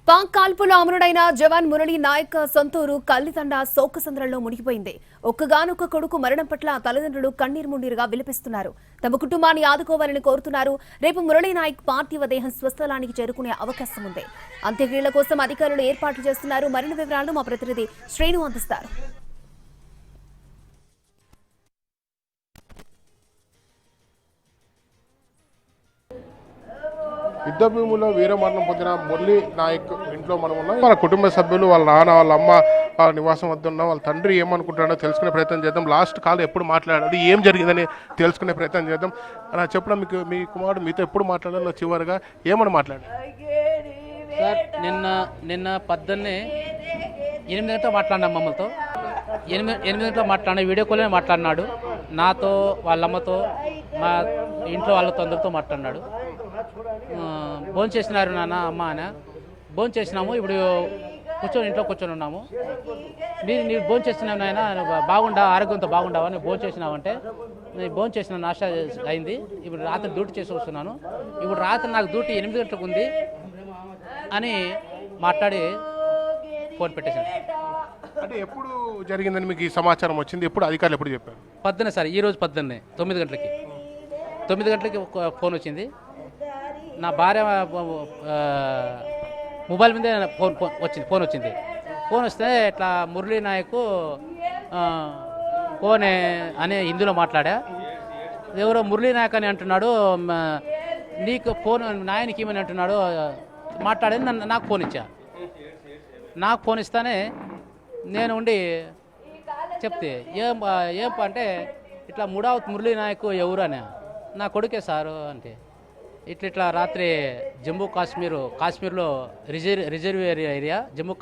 పాక్ కాల్పులో అమరుడైన జవాన్ మురళీ నాయక్ సొంతూరు కల్లితండ శోకసంద్రంలో మునిగిపోయింది. ఒక్కగానొక్క కొడుకు మరణం పట్ల తల్లిదండ్రులు కన్నీరు మున్నీరుగా విలపిస్తున్నారు. తమ కుటుంబాన్ని ఆదుకోవాలని కోరుతున్నారు. రేపు మురళీ నాయక్ పార్థివ దేహం స్వస్థలానికి చేరుకునే అవకాశం ఉంది. అంత్యక్రియల కోసం అధికారులు ఏర్పాట్లు చేస్తున్నారు. మరిన్ని వివరాలను మా ప్రతినిధి శ్రీను అందిస్తారు. యుద్ధభూమిలో వీరమరణం పొందిన మురళీ నాయక్ ఇంట్లో మనం ఉన్నాం. వాళ్ళ కుటుంబ సభ్యులు, వాళ్ళ నాన్న, వాళ్ళ అమ్మ నివాసం వద్ద ఉన్నాం. వాళ్ళ తండ్రి ఏమనుకుంటాడో తెలుసుకునే ప్రయత్నం చేద్దాం. లాస్ట్ కాల్ ఎప్పుడు మాట్లాడాడు, ఏం జరిగిందని తెలుసుకునే ప్రయత్నం చేద్దాం. అలా చెప్పడం, మీ కుమారుడు మీతో ఎప్పుడు మాట్లాడాలో, చివరిగా ఏమని మాట్లాడాడు? సార్ నిన్న పొద్దున్నే 8 గంటలకు మాట్లాడినా, మమ్మల్తో 8 గంటలకు మాట్లాడినా, వీడియో కాల్లోనే మాట్లాడినాడు. నాతో, వాళ్ళమ్మతో, మా ఇంట్లో వాళ్ళతో అందరితో మాట్లాడినాడు. భోజనం చేసినారు నాన్న, అమ్మ అని. భోజనం చేసినాము, ఇప్పుడు ఇంట్లో కూర్చొని ఉన్నాము. మీరు భోజనం చేస్తున్నావు నాయన, బాగుండా, ఆరోగ్యంతో బాగుండావా, నువ్వు భోజనం చేసినావంటే నేను భోజనం చేసిన నాశ అయింది. ఇప్పుడు రాత్రి డ్యూటీ చేసి వస్తున్నాను. ఇప్పుడు రాత్రి నాకు డ్యూటీ 8 గంటలకు ఉంది అని మాట్లాడి ఫోన్ పెట్టేశాను. అంటే ఎప్పుడు జరిగిందని మీకు ఈ సమాచారం వచ్చింది? ఎప్పుడు అధికారులు ఎప్పుడు చెప్పారు? పొద్దున్నే సార్, ఈరోజు పొద్దున్నే 9 గంటలకి ఒక ఫోన్ వచ్చింది. నా భార్య మొబైల్ మీదే ఫోన్ వచ్చింది. ఫోన్ వస్తే ఇట్లా మురళీ నాయక్ కోనే అనే హిందీలో మాట్లాడా. ఎవరో మురళీ నాయక్ అని అంటున్నాడు, నీకు ఫోన్ నాయనకి ఏమని అంటున్నాడు మాట్లాడేది. నాకు ఫోన్ ఇచ్చా. నాకు ఫోన్ ఇస్తానే నేను ఉండి చెప్తే ఏం అంటే ఇట్లా ముడావత్ మురళీ నాయక్ ఎవరు అని. నా కొడుకే సారు అంటే, ఇట్లా రాత్రి కాశ్మీర్లో రిజర్వ్ ఏరియా జమ్మూ